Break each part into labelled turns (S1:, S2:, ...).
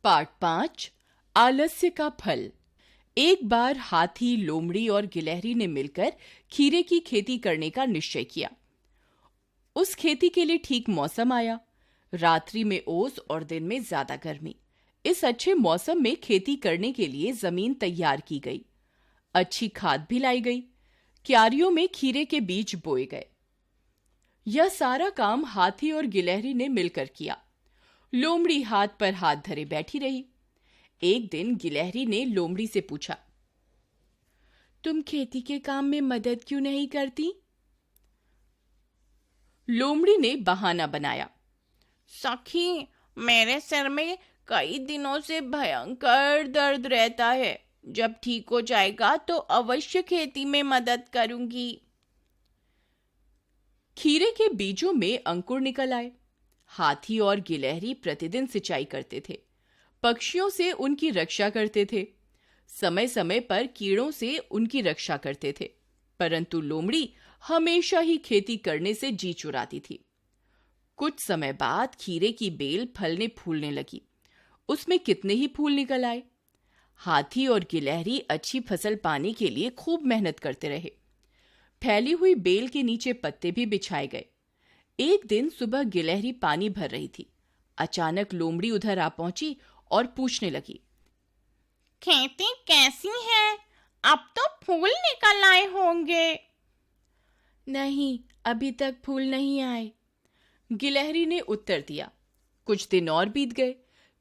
S1: Part 5 आलस्य का फल। एक बार हाथी, लोमड़ी और गिलहरी ने मिलकर खीरे की खेती करने का निश्चय किया। उस खेती के लिए ठीक मौसम आया। रात्रि में ओस और दिन में ज्यादा गर्मी। इस अच्छे मौसम में खेती करने के लिए जमीन तैयार की गई। अच्छी खाद भी लाई गई। क्यारियों में खीरे के बीज बोए गए। यह सारा काम हाथी और गिलहरी ने मिलकर किया। लोमड़ी हाथ पर हाथ धरे बैठी रही। एक दिन गिलहरी ने लोमड़ी से पूछा, तुम खेती के काम में मदद क्यों नहीं करती? लोमड़ी ने बहाना बनाया,
S2: सखी, मेरे सिर में कई दिनों से भयंकर दर्द रहता है। जब ठीक हो जाएगा तो अवश्य खेती में मदद करूंगी।
S1: खीरे के बीजों में अंकुर निकल आए। हाथी और गिलहरी प्रतिदिन सिंचाई करते थे। पक्षियों से उनकी रक्षा करते थे। समय समय पर कीड़ों से उनकी रक्षा करते थे। परंतु लोमड़ी हमेशा ही खेती करने से जी चुराती थी। कुछ समय बाद खीरे की बेल फलने फूलने लगी। उसमें कितने ही फूल निकल आए। हाथी और गिलहरी अच्छी फसल पाने के लिए खूब मेहनत करते रहे। फैली हुई बेल के नीचे पत्ते भी बिछाए गए। एक दिन सुबह गिलहरी पानी भर रही थी। अचानक लोमड़ी उधर आ पहुंची और पूछने लगी,
S2: खेती कैसी है? अब तो फूल निकल आए होंगे।
S1: नहीं, अभी तक फूल नहीं आए, गिलहरी ने उत्तर दिया। कुछ दिन और बीत गए।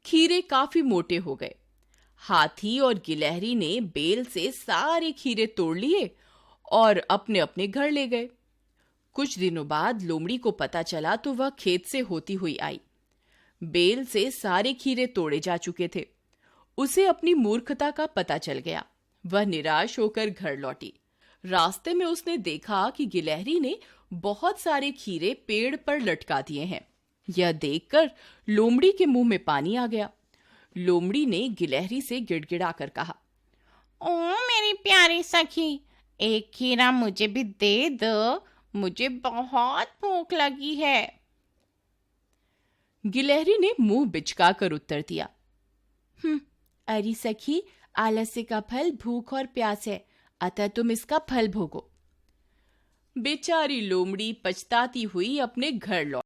S1: खीरे काफी मोटे हो गए। हाथी और गिलहरी ने बेल से सारे खीरे तोड़ लिए और अपने अपने घर ले गए। कुछ दिनों बाद लोमड़ी को पता चला तो वह खेत से होती हुई आई। बेल से सारे खीरे तोड़े जा चुके थे। उसे अपनी मूर्खता का पता चल गया। वह निराश होकर घर लौटी। रास्ते में उसने देखा कि गिलहरी ने बहुत सारे खीरे पेड़ पर लटका दिए हैं। यह देखकर लोमड़ी के मुंह में पानी आ गया। लोमड़ी ने गिलहरी से गिड़गिड़ाकर कहा,
S2: ओ मेरी प्यारी सखी, एक खीरा मुझे भी दे दो। मुझे बहुत भूख लगी है।
S1: गिलहरी ने मुंह बिचकाकर उत्तर दिया, अरे सखी, आलस्य का फल भूख और प्यास है, अतः तुम इसका फल भोगो। बेचारी लोमड़ी पछताती हुई अपने घर लौटी।